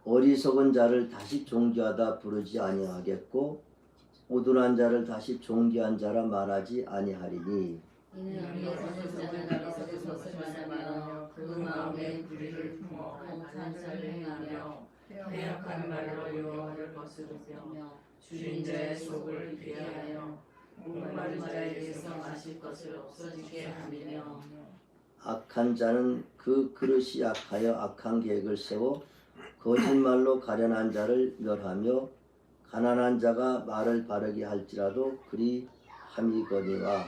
어리석은 자를 다시 존귀하다 부르지 아니하겠고 오둔한 자를 다시 존귀한 자라 말하지 아니하리니 이는 어리석은 자는 어리석은 것을 말하며 그 마음에 불의를 품어 간사를 행하며 패역한 말로 여호와를 거스르며 줄인 자의 속을 비하여 목마른 자에게서 마실 것을 없어지게 하며 악한 자는 그 그릇이 약하여 악한 계획을 세워 거짓말로 가련한 자를 멸하며 가난한 자가 말을 바르게 할지라도 그리 함이거니와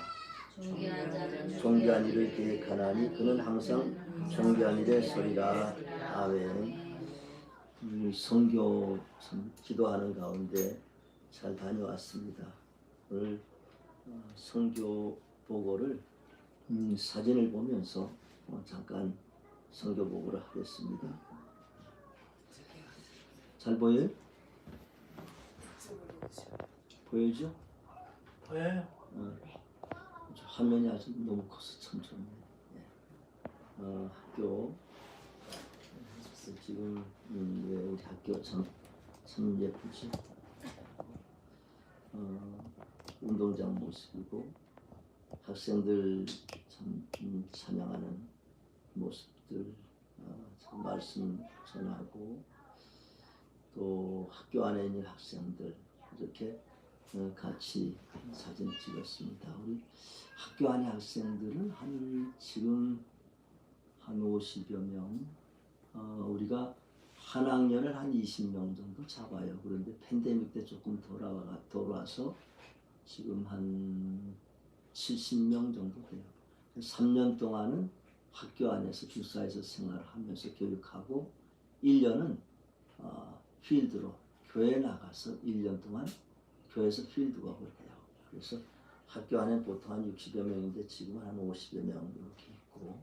존귀한 일을 계획하나니 그는 항상 존귀한 일에 서리라. 아멘. 선교 참 기도하는 가운데 잘 다녀왔습니다. 오늘 선교 보고를 사진을 보면서 잠깐 선교 보고를 하겠습니다. 잘 보여요? 보여죠? 보여요. 화면이 아주 너무 커서 참 좋네요. 학교 지금 우리 학교 참 예쁘죠? 운동장 모습이고 학생들 참 찬양하는 모습들 참 말씀 전하고 또 학교 안에 있는 학생들 이렇게 같이 사진 찍었습니다. 우리 학교 안의 학생들은 지금 한 50여 명, 우리가 한 학년을 한 20명 정도 잡아요. 그런데 팬데믹 때 조금 돌아와서 지금 한 70명 정도 돼요. 3년 동안은 학교 안에서 주사에서 생활하면서 교육하고 1년은 필드로 교회 나가서 1년 동안 교회에서 필드업을 해요. 그래서 학교 안에 보통 한 60여 명인데 지금 한 50여 명 이렇게 있고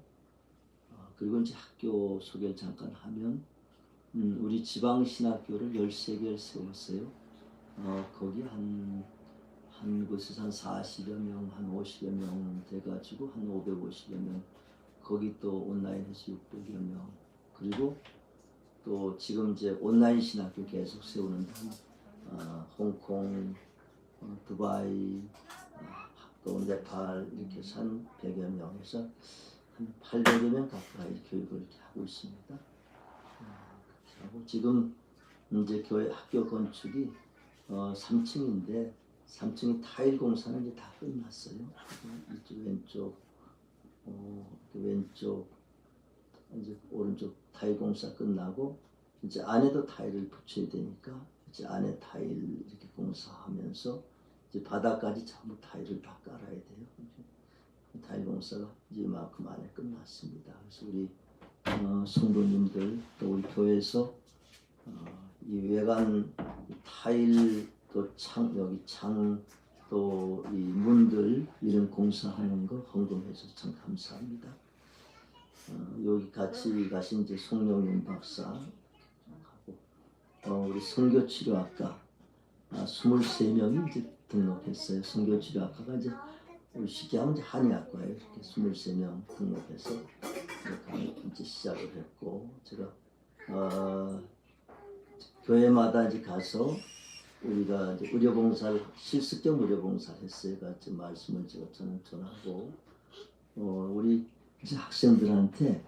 그리고 이제 학교 소개를 잠깐 하면 우리 지방신학교를 13개를 세웠어요. 거기 한 곳에서 한 40여 명, 한 50여 명 돼가지고 한 550여 명 거기 또 온라인에서 600여 명 그리고 또 지금 이제 온라인 신학교 계속 세우는데 홍콩, 두바이, 또 네팔 이렇게 해서 한 100여 명에서 한 800여 명 가까이 교육을 이렇게 하고 있습니다. 하고 지금 이제 교회 학교 건축이 3층인데 3층이 타일 공사는 이제 다 끝났어요. 이쪽 왼쪽 이제 오른쪽 타일 공사 끝나고 이제 안에도 타일을 붙여야 되니까 이제 안에 타일 이렇게 공사하면서 이제 바닥까지 전부 타일을 다 깔아야 돼요. 타일 공사가 이제 이만큼 안에 끝났습니다. 그래서 우리 성도님들 또 우리 교회에서 이 외관 타일 또 여기 창 또 이 문들 이런 공사하는 거 헌금해서 참 감사합니다. 여기 같이 가신 이제 송영윤 박사 하고 우리 선교치료학과 23명이 이제 등록했어요. 선교치료학과가 이제 우리 쉽게 하면 이제 한의학과예요. 이렇게 23명 등록해서 이제 시작을 했고 제가 교회마다 이제 가서 우리가 이제 의료봉사를 실습적 의료봉사를 했어요. 같이 말씀을 저는 전하고 우리 이제 학생들한테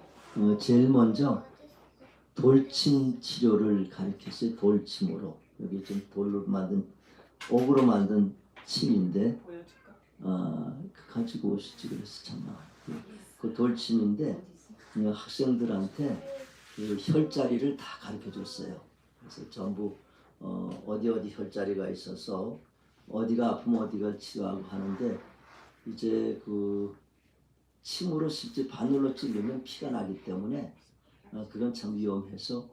제일 먼저 돌침 치료를 가르쳤어요. 돌침으로 여기 좀 돌로 만든 옥으로 만든 침인데 가지고 오시지 그래서 참 그 돌침인데 학생들한테 그 혈자리를 다 가르쳐 줬어요. 그래서 전부 어디 혈자리가 있어서 어디가 아프면 어디가 치료하고 하는데 이제 그 침으로 실제 바늘로 찌르면 피가 나기 때문에 그건 참 위험해서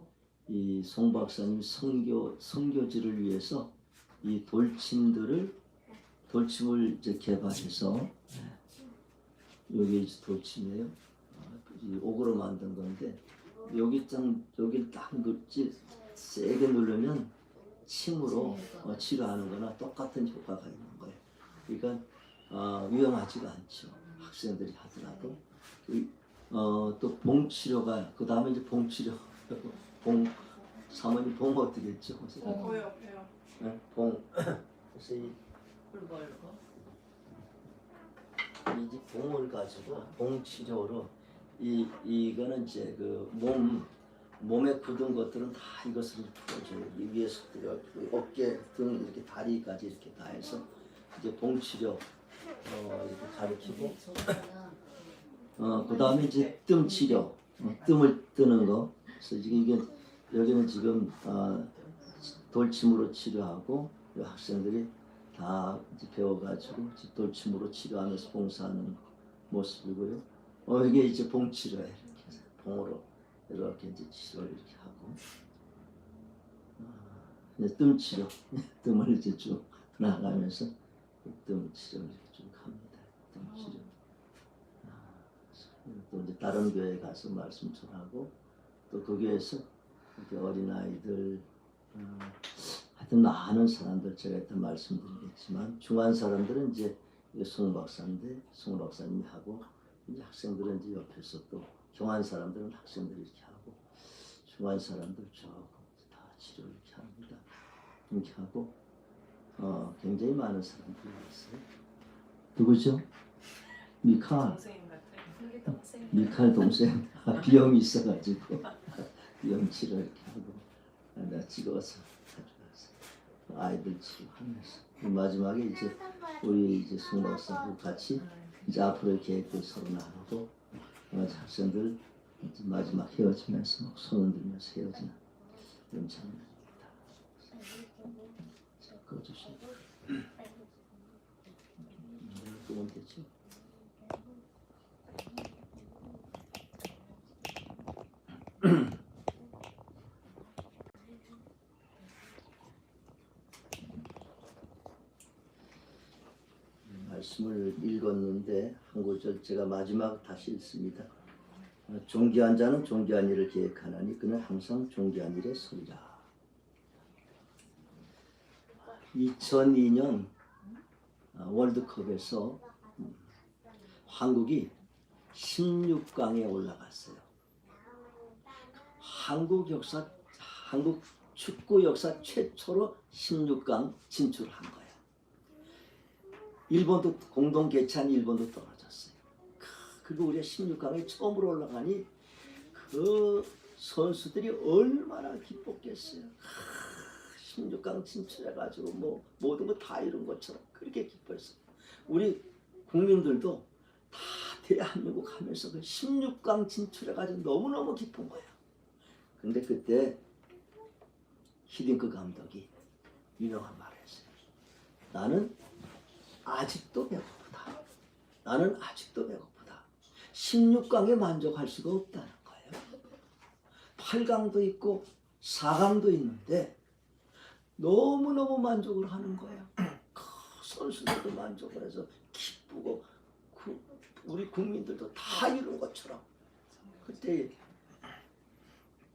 이 송 박사님 선교지를 위해서 이 돌침을 이제 개발해서 여기 이제 돌침이에요. 이 옥으로 만든 건데 여기를 딱 세게 누르면 침으로 치료하는 거나 똑같은 효과가 있는 거예요. 그러니까 위험하지가 않죠. 학생들이 하더라도 또 봉치료가 그 다음에 이제 봉치료 사모님 봉 어떻게 했죠? 배요. 네? 봉. 그래서 이 이제 봉을 가지고 봉 치료로 이거는 이제 그 몸에 굳은 것들은 다 이것을 풀어줘요. 이 위에서 어깨, 등 이렇게 다리까지 이렇게 다 해서 이제 봉 치료 이렇게 가르치고 그 다음에 이제 뜸 치료, 뜸을 뜨는 거. 그래서 이게 여기는 지금 돌침으로 치료하고 학생들이 다 이제 배워가지고 돌침으로 치료하면서 봉사하는 모습이고요. 이게 이제 봉 치료예요. 이렇게 해서 봉으로 이렇게 이제 치료를 이렇게 하고 이제 뜸 치료, 뜸을 이제 쭉 나가면서 뜸 치료를 이렇게 쭉 합니다. 뜸 치료. 또 이제 다른 교회에 가서 말씀 전하고 또 그 교회에서 이렇게 어린 아이들 하여튼 많은 사람들 제가 일단 말씀드리겠지만 중한 사람들은 이제 송 박사인데 송 박사님이 하고 이제 학생들은 이제 옆에서 또 경한 사람들은 학생들이 이렇게 하고 중한 사람들 저하고 다 치료 이렇게 합니다. 이렇게 하고 굉장히 많은 사람들이 있어요. 누구죠? 미칼. 미칼 동생. 비염이 있어가지고 비염 치료 이렇게 하고 내가 찍어서 가져가서 아이들 치료하면서 마지막에 이제 우리 이제 송 박사하고 같이 이제 앞으로의 계획들 서로 나누고 학생들 이제 마지막 헤어지면서 손을 들면서 헤어지는 이런 장면입니다. 자, 꺼주시고 끄면 되죠? 말씀을 읽었는데 한 구절 제가 마지막 다시 읽습니다. 존귀한 자는 존귀한 일을 계획하나니 그는 항상 존귀한 일에 서리라. 2002년 월드컵에서 한국이 16강에 올라갔어요. 한국 축구 역사 최초로 16강 진출한 거예요. 일본도 공동 개최한 일본도 떨어졌어요. 그리고 우리가 16강에 처음으로 올라가니 그 선수들이 얼마나 기뻤겠어요. 16강 진출해가지고 뭐 모든 거 다 이룬 것처럼 그렇게 기뻐했어요. 우리 국민들도 다 대한민국 하면서 그 16강 진출해가지고 너무너무 기쁜 거예요. 근데 그때 히딩크 감독이 유명한 말을 했어요. 나는 아직도 배고프다. 나는 아직도 배고프다. 16강에 만족할 수가 없다는 거예요. 8강도 있고 4강도 있는데 너무너무 만족을 하는 거예요. 선수들도 만족을 해서 기쁘고 우리 국민들도 다 이룬 것처럼. 그때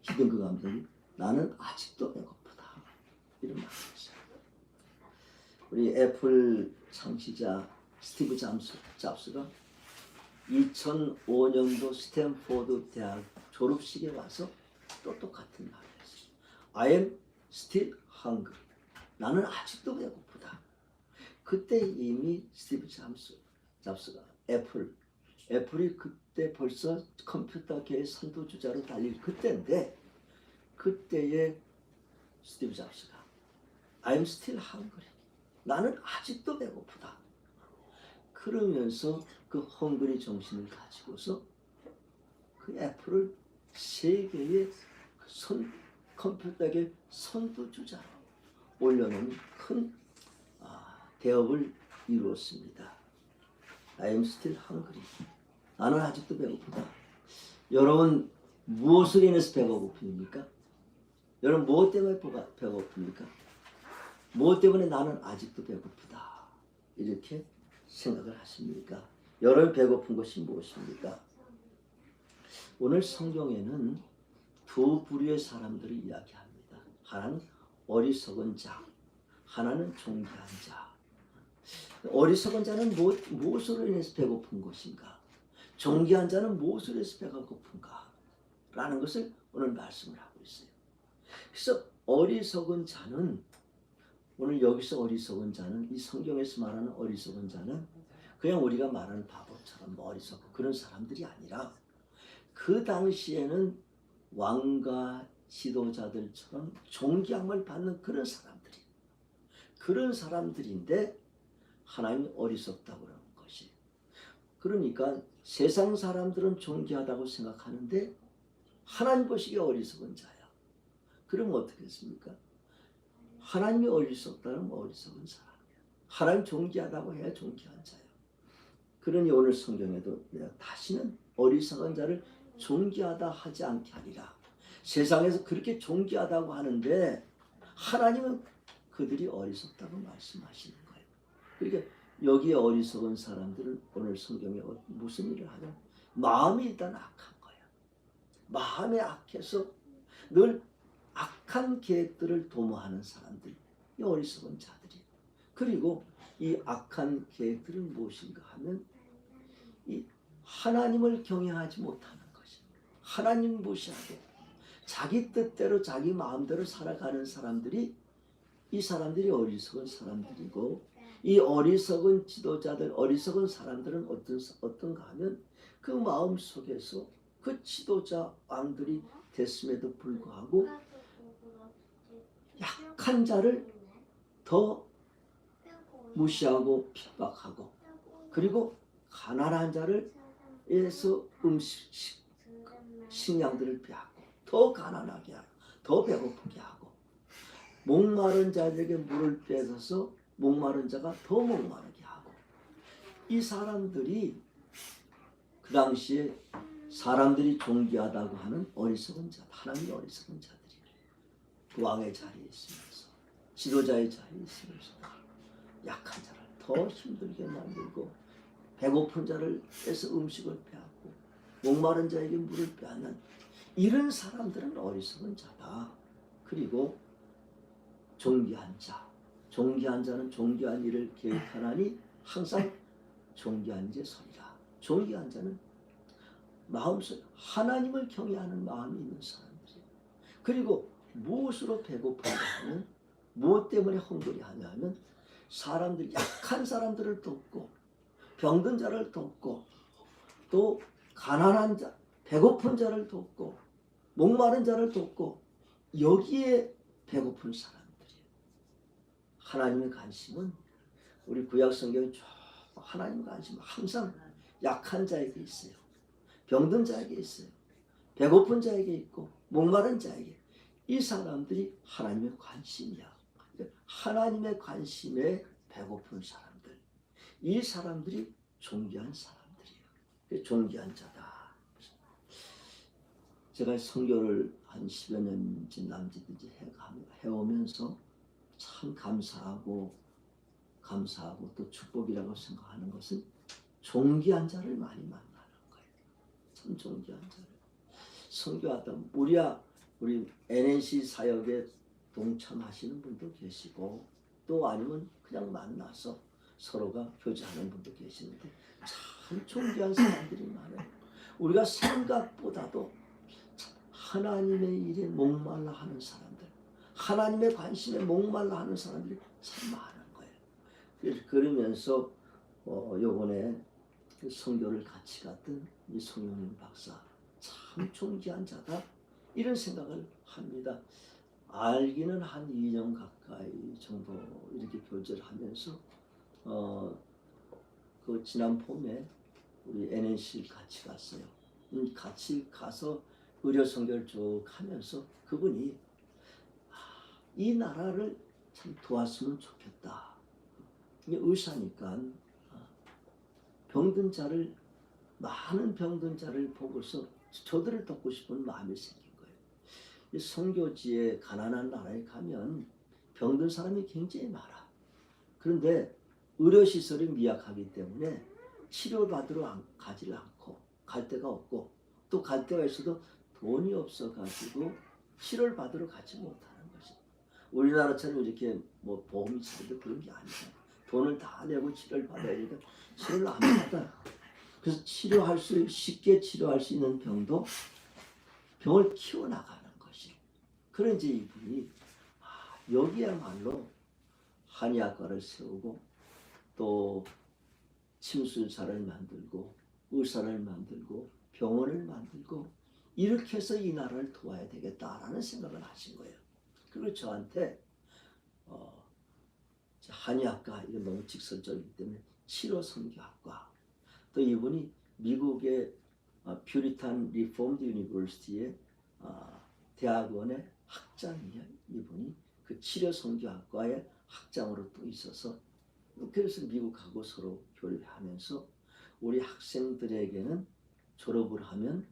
히딩크 감독이 나는 아직도 배고프다. 이런 말을 했어요. 우리 애플 창시자 스티브 잡스가 2005년도 스탠포드 대학 졸업식에 와서 또 똑같은 말을 했어요. I am still hungry. 나는 아직도 배고프다. 그때 이미 스티브 잡스가 애플이 그때 벌써 컴퓨터계의 선두주자로 달릴 그때인데 그때의 스티브 잡스가 I am still hungry. 나는 아직도 배고프다. 그러면서 그 헝그리 정신을 가지고서 그 애플을 세계의 컴퓨터계 선두주자로 올려놓은 큰 대업을 이루었습니다. I am still hungry. 나는 아직도 배고프다. 여러분 무엇을 인해서 배가 고픕니까? 여러분 무엇 때문에 배가 고픕니까? 무엇 때문에 나는 아직도 배고프다. 이렇게 생각을 하십니까? 여러분 배고픈 것이 무엇입니까? 오늘 성경에는 두 부류의 사람들을 이야기합니다. 하나는 어리석은 자, 하나는 존귀한 자. 어리석은 자는 무엇으로 인해서 배고픈 것인가? 존귀한 자는 무엇으로 인해서 배가 고픈가? 라는 것을 오늘 말씀을 하고 있어요. 그래서 어리석은 자는, 오늘 여기서 어리석은 자는, 이 성경에서 말하는 어리석은 자는 그냥 우리가 말하는 바보처럼 어리석고 그런 사람들이 아니라 그 당시에는 왕과 지도자들처럼 존경을 받는 그런 사람들인데 하나님이 어리석다고 그러는 것이. 그러니까 세상 사람들은 존귀하다고 생각하는데 하나님 보시기에 어리석은 자야. 그럼 어떻게 했습니까? 하나님이 어리석다면 어리석은 사람이야. 하나님 존귀하다고 해야 존귀한 자야. 그러니 오늘 성경에도 내가 다시는 어리석은 자를 존귀하다 하지 않게 하리라. 세상에서 그렇게 존귀하다고 하는데 하나님은 그들이 어리석다고 말씀하시는 거예요. 그러니까 여기에 어리석은 사람들은 오늘 성경에 무슨 일을 하냐? 마음이 일단 악한 거야. 마음에 악해서 늘 악한 계획들을 도모하는 사람들이 어리석은 자들이에요. 그리고 이 악한 계획들은 무엇인가 하면 이 하나님을 경외하지 못하는 것이. 하나님 무시하고 자기 뜻대로 자기 마음대로 살아가는 사람들이, 이 사람들이 어리석은 사람들이고, 이 어리석은 지도자들, 어리석은 사람들은 어떤가 하면 그 마음 속에서 그 지도자 왕들이 됐음에도 불구하고 약한 자를 더 무시하고 핍박하고, 그리고 가난한 자를에서 식량들을 빼앗고 더 가난하게 하고 더 배고프게 하고, 목마른 자들에게 물을 뺏어서 목마른 자가 더 목마르게 하고, 이 사람들이 그 당시에 사람들이 존귀하다고 하는 어리석은 자, 하나님의 어리석은 자들이에요. 그 왕의 자리에 있으면서, 지도자의 자리에 있으면서 약한 자를 더 힘들게 만들고, 배고픈 자를 뺏어 음식을 빼앗고, 목마른 자에게 물을 빼앗는 이런 사람들은 어리석은 자다. 그리고 존귀한 자, 존귀한 자는 존귀한 일을 계획하나니 항상 존귀한 일에 서리라. 존귀한 자는 마음속에 하나님을 경외하는 마음이 있는 사람들이에요. 그리고 무엇으로 배고픈가 하면, 무엇 때문에 헝그리 하냐 하면 사람들, 약한 사람들을 돕고 병든 자를 돕고 또 가난한 자, 배고픈 자를 돕고 목마른 자를 돕고, 여기에 배고픈 사람들이에요. 하나님의 관심은, 우리 구약 성경에 쭉 하나님의 관심은 항상 약한 자에게 있어요. 병든 자에게 있어요. 배고픈 자에게 있고 목마른 자에게. 이 사람들이 하나님의 관심이야. 하나님의 관심에 배고픈 사람들, 이 사람들이 존귀한 사람들이에요. 존귀한 자다. 제가 선교를 한 10여 년쯤 남짓이지 해오면서 참 감사하고 또 축복이라고 생각하는 것은 존귀한 자를 많이 만나는 거예요. 참 존귀한 자를. 선교하다 우리 NNC 사역에 동참하시는 분도 계시고, 또 아니면 그냥 만나서 서로가 교제하는 분도 계시는데 참 존귀한 사람들이 많아요. 우리가 생각보다도 하나님의 일에 목말라 하는 사람들, 하나님의 관심에 목말라 하는 사람들이 참 많은 거예요. 그러면서 요번에 그 선교를 같이 갔던 이 송영민 박사, 참 존귀한 자다, 이런 생각을 합니다. 알기는 한 2년 가까이 정도 이렇게 교제를 하면서 그 지난 봄에 우리 NNC 같이 갔어요. 같이 가서 의료 선교를 쭉 하면서 그분이 이 나라를 참 도왔으면 좋겠다. 의사니까 병든 자를, 많은 병든 자를 보고서 저들을 돕고 싶은 마음이 생긴 거예요. 이 선교지에, 가난한 나라에 가면 병든 사람이 굉장히 많아. 그런데 의료시설이 미약하기 때문에 치료받으러 가지를 않고, 갈 데가 없고, 또 갈 데가 있어도 돈이 없어가지고 치료를 받으러 가지 못하는 것이. 우리나라처럼 이렇게 뭐 보험이 있어도 그런 게 아니죠. 돈을 다 내고 치료를 받아야 되니까 치료를 안 받아요. 그래서 쉽게 치료할 수 있는 병도 병을 키워나가는 것이. 그런지 이분이 여기야말로 한의학과를 세우고 또 침술사를 만들고 의사를 만들고 병원을 만들고 이렇게 해서 이 나라를 도와야 되겠다라는 생각을 하신 거예요. 그리고 저한테 한의학과 이건 너무 직설적이기 때문에 치료선교학과 또 이분이 미국의 퓨리탄 리폼드 유니버시티의 대학원의 학장이에요. 이분이 그 치료선교학과의 학장으로 또 있어서 그래서 미국하고 서로 교류하면서 우리 학생들에게는 졸업을 하면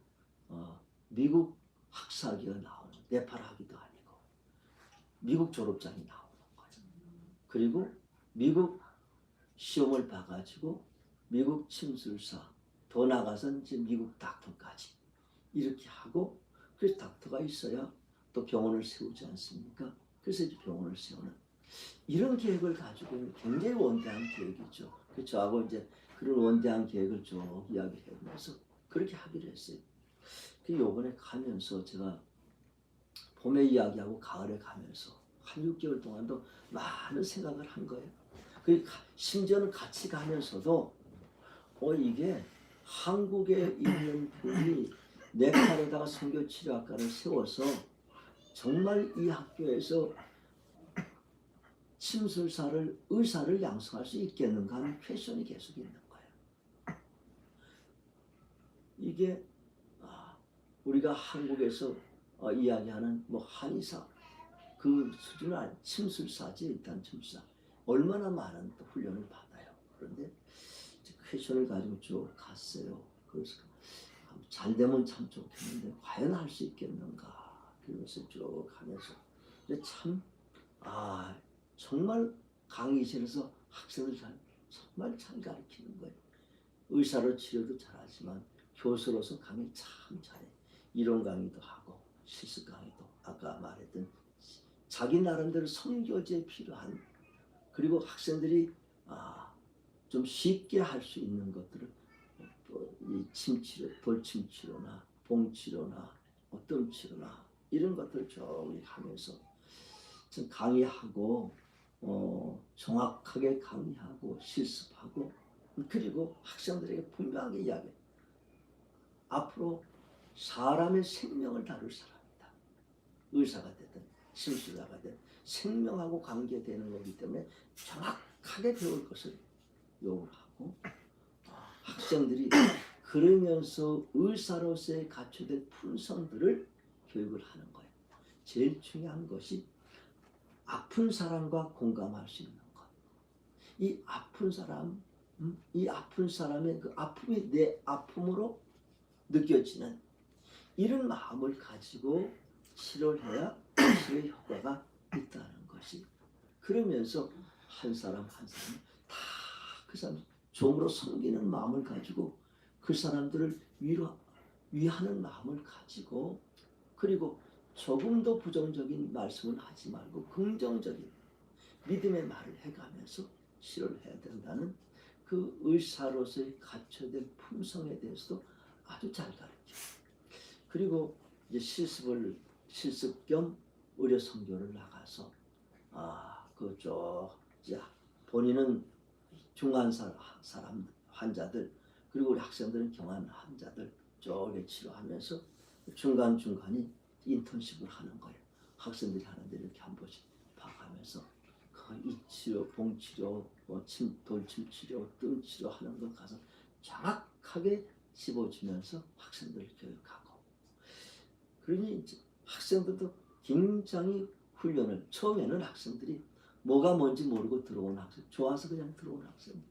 미국 학사학위가 나오는 네팔 학위도 아니고 미국 졸업장이 나오는 거죠. 그리고 미국 시험을 봐가지고 미국 침술사 더 나가서 이제 미국 닥터까지 이렇게 하고 그래서 닥터가 있어야 또 병원을 세우지 않습니까? 그래서 이제 병원을 세우는 이런 계획을 가지고 굉장히 원대한 계획이죠. 그 저하고 이제 그런 원대한 계획을 쭉 이야기해보면서 그렇게 하기로 했어요. 그 요번에 가면서 제가 봄에 이야기하고 가을에 가면서 한 6개월 동안도 많은 생각을 한 거예요. 그 심지어는 같이 가면서도 이게 한국에 있는 분이 네팔에다가 선교치료학과를 세워서 정말 이 학교에서 침술사를 의사를 양성할 수 있겠는가 하는 퀘션이 계속 있는 거예요. 이게 우리가 한국에서 이야기하는 뭐 한의사 그 수준은 아니 침술사지 일단 침술사 얼마나 많은 또 훈련을 받아요. 그런데 퀘션을 가지고 쭉 갔어요. 그래서 잘 되면 참 좋겠는데 과연 할 수 있겠는가 그러면서 쭉 가면서 근데 참 정말 강의실에서 학생들 정말 잘 가르치는 거예요. 의사로 치료도 잘하지만 교수로서 강의 참 잘해. 이론 강의도 하고 실습 강의도 아까 말했던 자기 나름대로 선교지에 필요한 그리고 학생들이 좀 쉽게 할 수 있는 것들을 이 침치료, 돌침치료나 봉치료나 어떤 치료나 이런 것들을 쭉 하면서 좀 강의하고 정확하게 강의하고 실습하고 그리고 학생들에게 분명하게 이야기해. 앞으로 사람의 생명을 다룰 사람이다. 의사가 되든 심술사가 되든 생명하고 관계되는 거기 때문에 정확하게 배울 것을 요구하고 학생들이 그러면서 의사로서의 갖춰진 품성들을 교육을 하는 거예요. 제일 중요한 것이 아픈 사람과 공감할 수 있는 것. 이 아픈 사람, 이 아픈 사람의 그 아픔이 내 아픔으로 느껴지는 이런 마음을 가지고 치료를 해야 치료의 효과가 있다는 것이. 그러면서 한 사람 한 사람 다 그 사람 종으로 섬기는 마음을 가지고 그 사람들을 위하는 마음을 가지고 그리고 조금도 부정적인 말씀을 하지 말고 긍정적인 믿음의 말을 해가면서 치료를 해야 된다는 그 의사로서의 갖춰진 품성에 대해서도 아주 잘 가르쳐요. 그리고 이제 실습 겸 의료 선교를 나가서 그쪽 본인은 중한 사람 환자들 그리고 우리 학생들은 경한 환자들 쪽에 치료하면서 중간중간이 인턴십을 하는 거예요. 학생들이 하는데 이렇게 한 번씩 봐가면서 그 이치료, 봉치료, 돌침치료, 뜸치료 하는 것 가서 정확하게 집어주면서 학생들을 교육하고 그러니 이제 학생들도 굉장히 훈련을 처음에는 학생들이 뭐가 뭔지 모르고 들어온 학생 좋아서 그냥 들어온 학생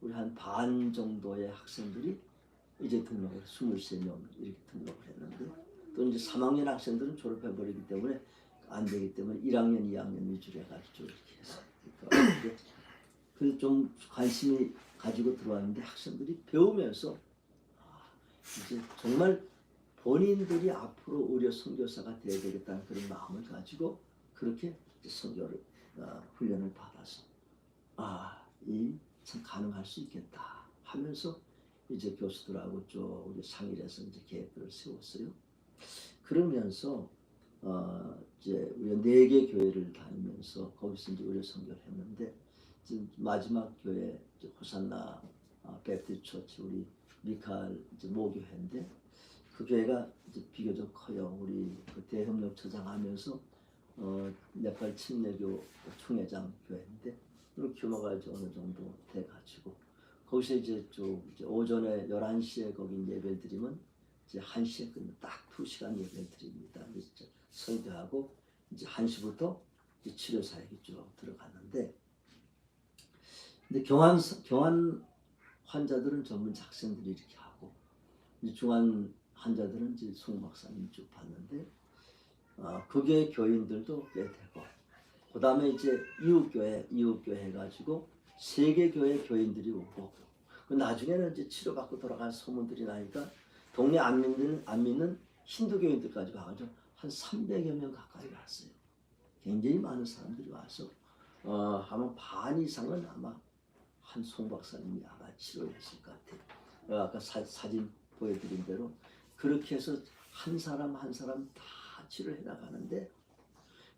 우리 한 반 정도의 학생들이 이제 등록을 23명 이렇게 등록을 했는데 또 이제 3학년 학생들은 졸업해버리기 때문에 안 되기 때문에 1학년, 2학년 위주로 해가지고 이렇게 해서 그래서 좀 관심이 가지고 들어왔는데 학생들이 배우면서 이제 정말 본인들이 앞으로 의료 선교사가 되어야 되겠다는 그런 마음을 가지고 그렇게 선교를 훈련을 받아서 이 참 가능할 수 있겠다 하면서 이제 교수들하고 쭉 상의를 해서 이제 계획들을 세웠어요. 그러면서 이제 우리가 4개 교회를 다니면서 거기서 이제 의료 선교를 했는데 지금 마지막 교회 이제 호산나 베프티스트 처치 우리 미칼 이제 모교회인데 그 교회가 이제 비교적 커요. 우리 그 대협력처장 하면서 네팔 침례교 총회장 교회인데 그 규모가 이제 어느 정도 돼가지고 거기서 이제 이제 오전에 11시에 거기 예배를 드리면 이제 1시에 끝나 딱 2시간 예배를 드립니다. 그래서 이제 설교하고 이제 1시부터 이제 치료 사역이 쭉 들어갔는데 근데 경한 환자들은 전문 학생들이 이렇게 하고 이제 중환 환자들은 이제 송 박사님 쭉 봤는데 그게 교인들도 꽤 되고 그 다음에 이제 이웃교회 해가지고 3개 교회 교인들이 오고 그 나중에는 이제 치료받고 돌아간 소문들이 나니까 동네 안 믿는 힌두 교인들까지 와가지고 한 300여 명 가까이 왔어요. 굉장히 많은 사람들이 와서 아마 반 이상은 아마 한 송 박사님이 아마 치료했을 것 같아요. 아까 사진 보여드린 대로 그렇게 해서 한 사람 한 사람 다 치료해 나가는데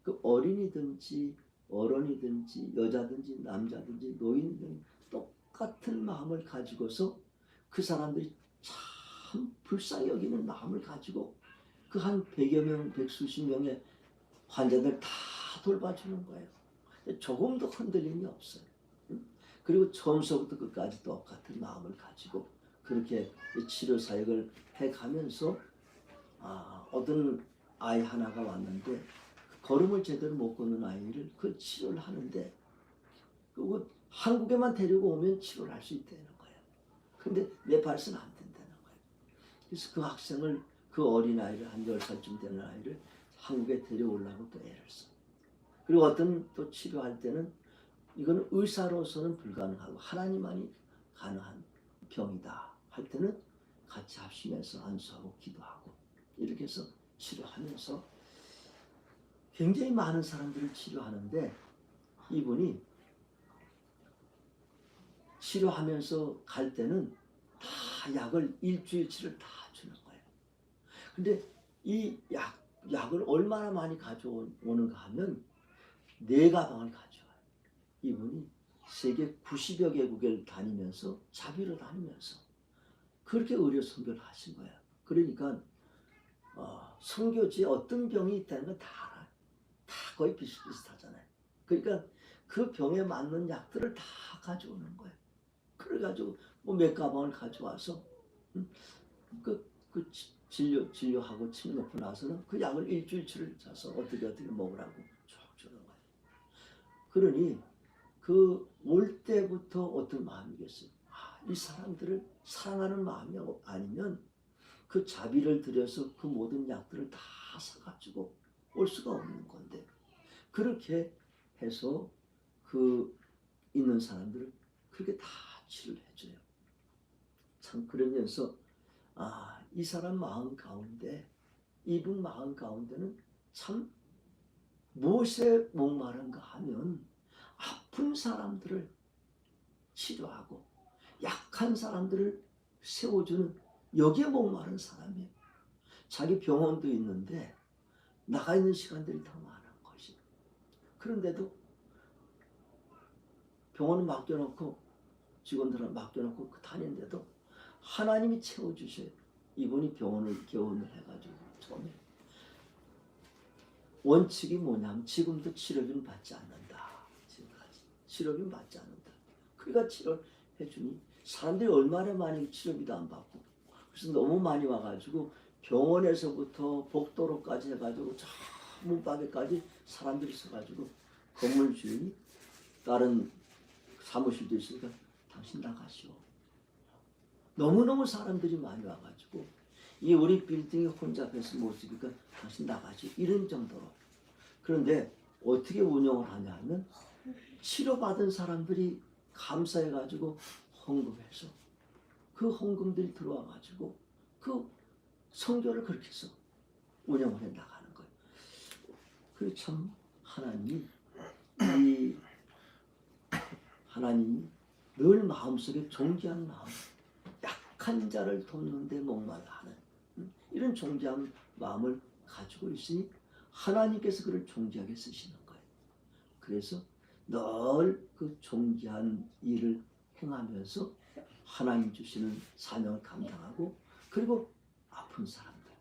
그 어린이든지 어른이든지 여자든지 남자든지 노인든 똑같은 마음을 가지고서 그 사람들이 참 불쌍히 여기는 마음을 가지고 그 한 100여 명, 100수십 명의 환자들 다 돌봐주는 거예요. 조금도 흔들림이 없어요. 그리고 처음서부터 끝까지 똑같은 마음을 가지고 그렇게 치료 사역을 해가면서 어떤 아이 하나가 왔는데 걸음을 제대로 못 걷는 아이를 그 치료를 하는데 그거 한국에만 데리고 오면 치료를 할 수 있다는 거예요. 근데 네팔에서는 안 된다는 거예요. 그래서 그 학생을 그 어린 아이를 한 10살쯤 되는 아이를 한국에 데려오려고 또 애를 써. 그리고 어떤 또 치료할 때는 이거는 의사로서는 불가능하고 하나님만이 가능한 병이다 할 때는 같이 합심해서 안수하고 기도하고 이렇게 해서 치료하면서 굉장히 많은 사람들을 치료하는데 이분이 치료하면서 갈 때는 다 약을 일주일치를 다 주는 거예요. 근데 이 약을 얼마나 많이 가져오는가 하면 4가방을 가져와요. 이분이 세계 90여 개국을 다니면서 자비로 다니면서 그렇게 의료 선교를 하신 거예요. 그러니까 선교지에 어떤 병이 있다는 건 다 알아요. 다 거의 비슷비슷하잖아요. 그러니까 그 병에 맞는 약들을 다 가져오는 거예요. 그래가지고 뭐 몇 가방을 가져와서 그 진료하고 침 놓고 나서는 그 약을 일주일치를 짜서 어떻게 먹으라고 쭉 주는 거예요. 그러니 그 올 때부터 어떤 마음이겠어요? 이 사람들을 사랑하는 마음이 아니면 그 자비를 들여서 그 모든 약들을 다 사가지고 올 수가 없는 건데 그렇게 해서 그 있는 사람들을 그렇게 다 치료를 해줘요. 참 그러면서 이 사람 마음 가운데 이분 마음 가운데는 참 무엇에 목마른가 하면 아픈 사람들을 치료하고 약한 사람들을 세워주는 여기에 목마른 사람이에요. 자기 병원도 있는데 나가 있는 시간들이 더 많은 것이. 그런데도 병원을 맡겨놓고 직원들을 맡겨놓고 다니는데도 하나님이 채워주셔요. 이분이 병원을 개원을 해가지고 처음에 원칙이 뭐냐면 지금도 치료비는 받지 않는다. 지금까지 치료비는 받지 않는다. 그러니까 치료를 해주니 사람들이 얼마나 많이 치료비도 안 받고 그래서 너무 많이 와가지고 병원에서부터 복도로까지 해가지고 저 문밖에까지 사람들이 서가지고 건물 주인이 다른 사무실도 있으니까 당신 나가시오. 너무너무 사람들이 많이 와가지고 이 우리 빌딩이 혼잡해서 못 쓰니까 당신 나가시오. 이런 정도로. 그런데 어떻게 운영을 하냐 하면 치료받은 사람들이 감사해가지고 헌금해서 그 헌금들이 들어와가지고 그 선교를 그렇게 해서 운영을 해 나가는 거예요. 그 참 하나님이 늘 마음속에 존귀한 마음, 약한 자를 돕는 데 목말라 하는 이런 존귀한 마음을 가지고 있으니 하나님께서 그를 존귀하게 쓰시는 거예요. 그래서 늘 그 존귀한 일을 행하면서 하나님 주시는 사명을 감당하고, 그리고 아픈 사람들,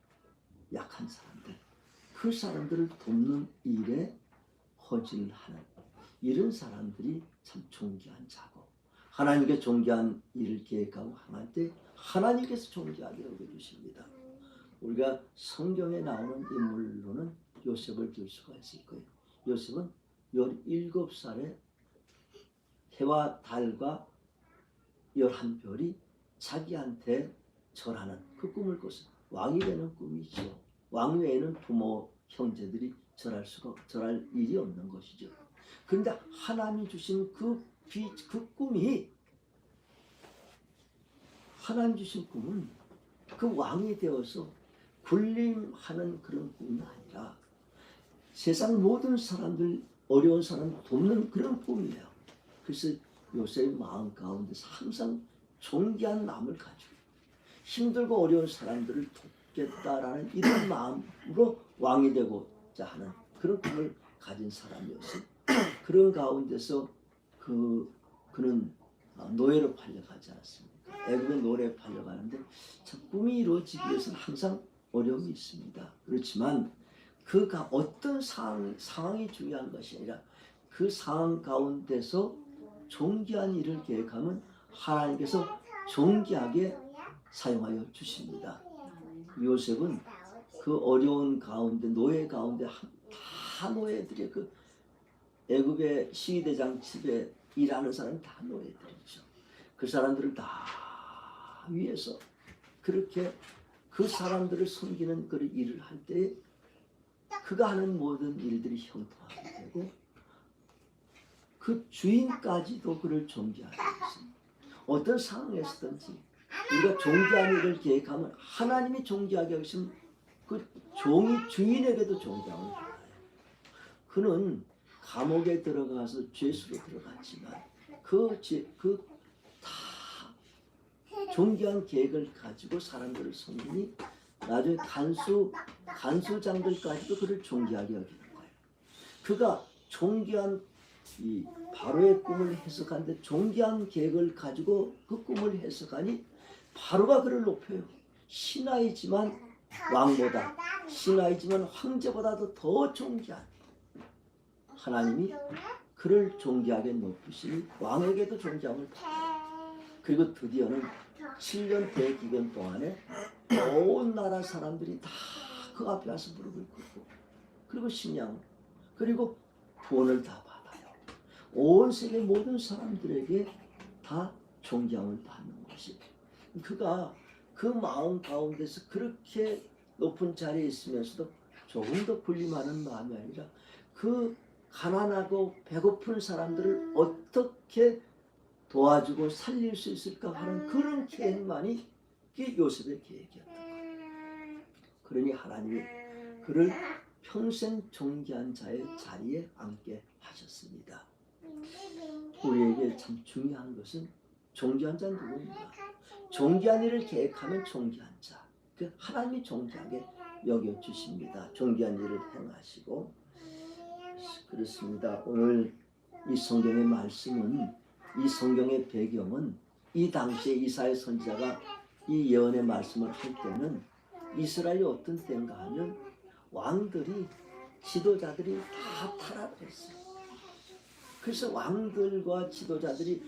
약한 사람들, 그 사람들을 돕는 일에 헌신을 하는 이런 사람들이 참 존귀한 자고, 하나님께 존귀한 일을 계획하고 행할 때 하나님께서 존귀하게 여겨주십니다. 우리가 성경에 나오는 인물로는 요셉을 들 수가 있을 거예요. 요셉은 17살에 해와 달과 11별이 자기한테 절하는 그 꿈을 꿨어요. 왕이 되는 꿈이죠. 왕 외에는 부모, 형제들이 절할 일이 없는 것이죠. 그런데 하나님이 주신 그 꿈이, 하나님 주신 꿈은 그 왕이 되어서 군림하는 그런 꿈이 아니라 세상 모든 사람들, 어려운 사람 돕는 그런 꿈이에요. 그래서 요셉의 마음 가운데서 항상 존귀한 마음을 가지고 힘들고 어려운 사람들을 돕겠다라는 이런 마음으로 왕이 되고자 하는 그런 꿈을 가진 사람이었어요. 그런 가운데서 그는 노예로 팔려가지 않았습니까? 애굽의 노예로 팔려가는데 참 꿈이 이루어지기 위해서는 항상 어려움이 있습니다. 그렇지만 그가 어떤 상황이 중요한 것이 아니라 그 상황 가운데서 존귀한 일을 계획하면 하나님께서 존귀하게 사용하여 주십니다. 요셉은 그 어려운 가운데, 노예 가운데 다 노예들이, 그 애굽의 시위대장 집에 일하는 사람이 다 노예들이죠. 그 사람들을 다 위해서 그렇게 그 사람들을 섬기는 그 일을 할 때 그가 하는 모든 일들이 형통하게 되고 그 주인까지도 그를 존귀하게 했습니다. 어떤 상황에서든지 우리가 존귀한 일을 계획하면 하나님이 존귀하게 하시면 그 종이 주인에게도 존귀함을 받아요. 그는 감옥에 들어가서 죄수로 들어갔지만 다 존귀한 계획을 가지고 사람들을 섬기니 나중에 간수장들까지도 그를 존귀하게 여기는 거예요. 그가 존귀한 이 바로의 꿈을 해석하는데 존귀한 계획을 가지고 그 꿈을 해석하니 바로가 그를 높여요. 신하이지만 왕보다, 신하이지만 황제보다도 더 존귀한 하나님이 그를 존귀하게 높이시니 왕에게도 존귀함을 받아요. 그리고 드디어는 7년 대기간 동안에 온 나라 사람들이 다 그 앞에 와서 무릎을 꿇고 그리고 식량 그리고 구원을 다 받아요. 온 세계 모든 사람들에게 다 존경을 받는 것이, 그가 그 마음 가운데서 그렇게 높은 자리에 있으면서도 조금 더 군림하는 마음이 아니라 그 가난하고 배고픈 사람들을 어떻게 도와주고 살릴 수 있을까 하는 그런 계획만이 그게 요셉의 계획이었다. 그러니 하나님이 그를 평생 존귀한 자의 자리에 앉게 하셨습니다. 우리에게 참 중요한 것은 존귀한 자는 누구인가? 존귀한 일을 계획하면 존귀한 자, 그 하나님이 존귀하게 여겨주십니다. 존귀한 일을 행하시고. 그렇습니다. 오늘 이 성경의 말씀은, 이 성경의 배경은 이 당시에 이사야 선지자가 이 예언의 말씀을 할 때는 이스라엘이 어떤 때인가 하면 왕들이, 지도자들이 다 타락을 했어요. 그래서 왕들과 지도자들이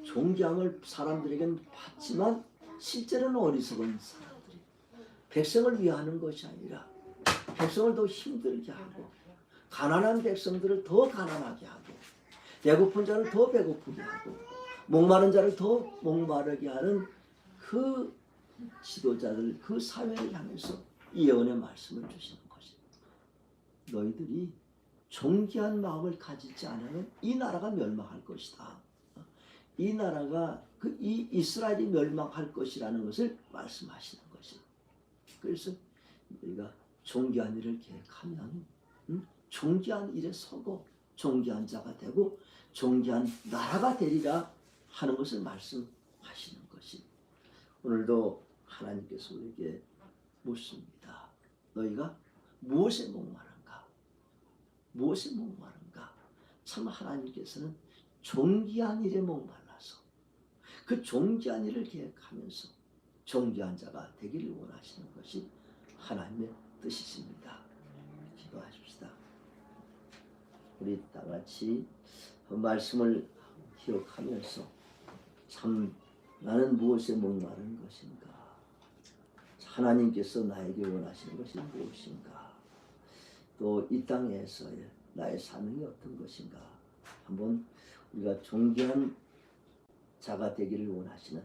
존경을 사람들에게는 받지만 실제로는 어리석은 사람들이 백성을 위하는 것이 아니라 백성을 더 힘들게 하고 가난한 백성들을 더 가난하게 하고 배고픈 자를 더 배고프게 하고 목마른 자를 더 목마르게 하는 그 지도자들, 그 사회를 향해서 이 예언의 말씀을 주시는 것입니다. 너희들이 존귀한 마음을 가지지 않으면 이 나라가 멸망할 것이다. 이 나라가 이 이스라엘이 멸망할 것이라는 것을 말씀하시는 것입니다. 그래서 우리가 존귀한 일을 계획하면 존귀한 일에 서고 존귀한 자가 되고 존귀한 나라가 되리라 하는 것을 말씀하시는 것입니다. 오늘도 하나님께서 우리에게 묻습니다. 너희가 무엇에 목마른가? 무엇에 목마른가? 참 하나님께서는 존귀한 일에 목말라서 그 존귀한 일을 계획하면서 존귀한 자가 되기를 원하시는 것이 하나님의 뜻이십니다. 기도하십시다. 우리 다 같이 말씀을 기억하면서 참 나는 무엇에 목마른 것인가? 하나님께서 나에게 원하시는 것이 무엇인가? 또 이 땅에서의 나의 사명이 어떤 것인가? 한번 우리가 존귀한 자가 되기를 원하시는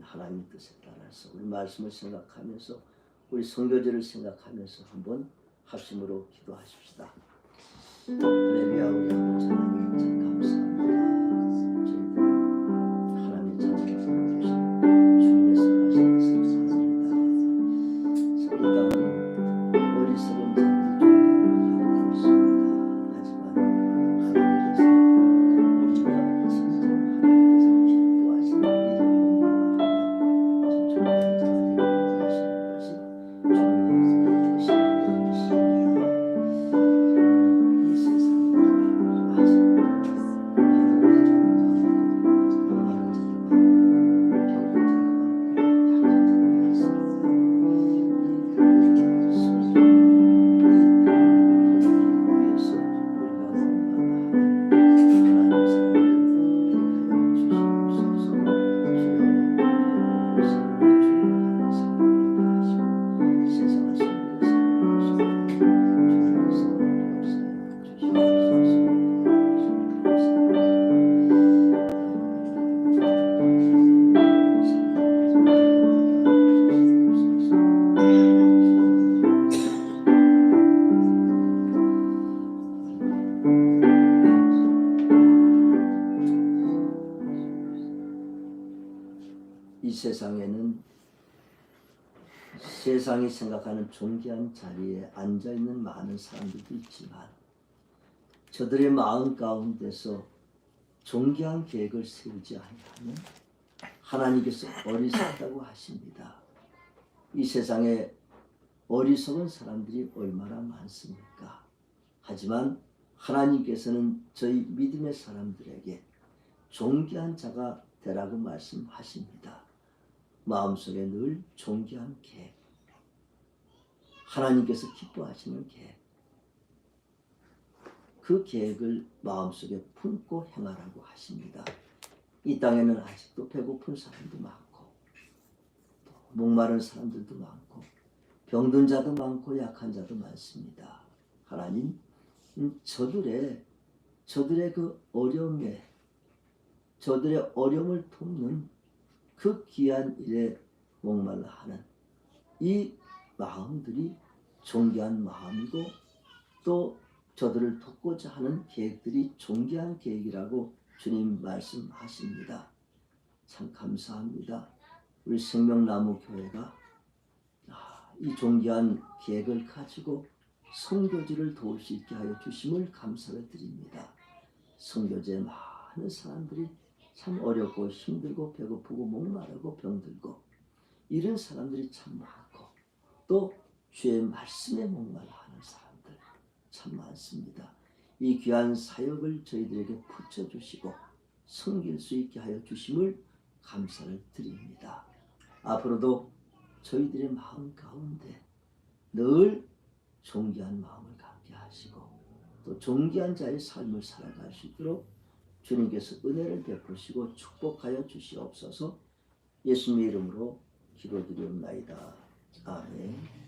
하나님의 뜻에 따라서 우리 말씀을 생각하면서 우리 선교제를 생각하면서 한번 합심으로 기도하십시다. 할렐루야. 우리 아버지 하나님 참 감사합니다. 저희들 하나님의 자녀가 되어주신 주님의 선하신 뜻을 감사합니다. 이 땅은 어리석은 자들이 존재하고 있습니다. 하지만 하나님께서 우리가 진정 하나님께서 기뻐하시는 일을 공부하며 참 존귀한 자가 되기를 원하시는 것이 주님의 뜻입니다. 이 세상에는 세상이 생각하는 존귀한 자리에 앉아있는 많은 사람들도 있지만 저들의 마음 가운데서 존귀한 계획을 세우지 아니하면 하나님께서 어리석다고 하십니다. 이 세상에 어리석은 사람들이 얼마나 많습니까? 하지만 하나님께서는 저희 믿음의 사람들에게 존귀한 자가 되라고 말씀하십니다. 마음속에 늘 존귀한 계획, 하나님께서 기뻐하시는 계획, 그 계획을 마음속에 품고 행하라고 하십니다. 이 땅에는 아직도 배고픈 사람도 많고 목마른 사람들도 많고 병든 자도 많고 약한 자도 많습니다. 하나님, 저들의 그 어려움에 저들의 어려움을 돕는 그 귀한 일에 목말라 하는 이 마음들이 존귀한 마음이고 또 저들을 돕고자 하는 계획들이 존귀한 계획이라고 주님 말씀하십니다. 참 감사합니다. 우리 생명나무 교회가 이 존귀한 계획을 가지고 선교지를 도울 수 있게 하여 주심을 감사를 드립니다. 선교지에 많은 사람들이 참 어렵고 힘들고 배고프고 목마르고 병들고 이런 사람들이 참 많고 또 주의 말씀에 목말라 하는 사람들 참 많습니다. 이 귀한 사역을 저희들에게 붙여주시고 섬길 수 있게 하여 주심을 감사를 드립니다. 앞으로도 저희들의 마음 가운데 늘 존귀한 마음을 갖게 하시고 또 존귀한 자의 삶을 살아갈 수 있도록 주님께서 은혜를 베푸시고 축복하여 주시옵소서. 예수님의 이름으로 기도드리옵나이다. 아멘.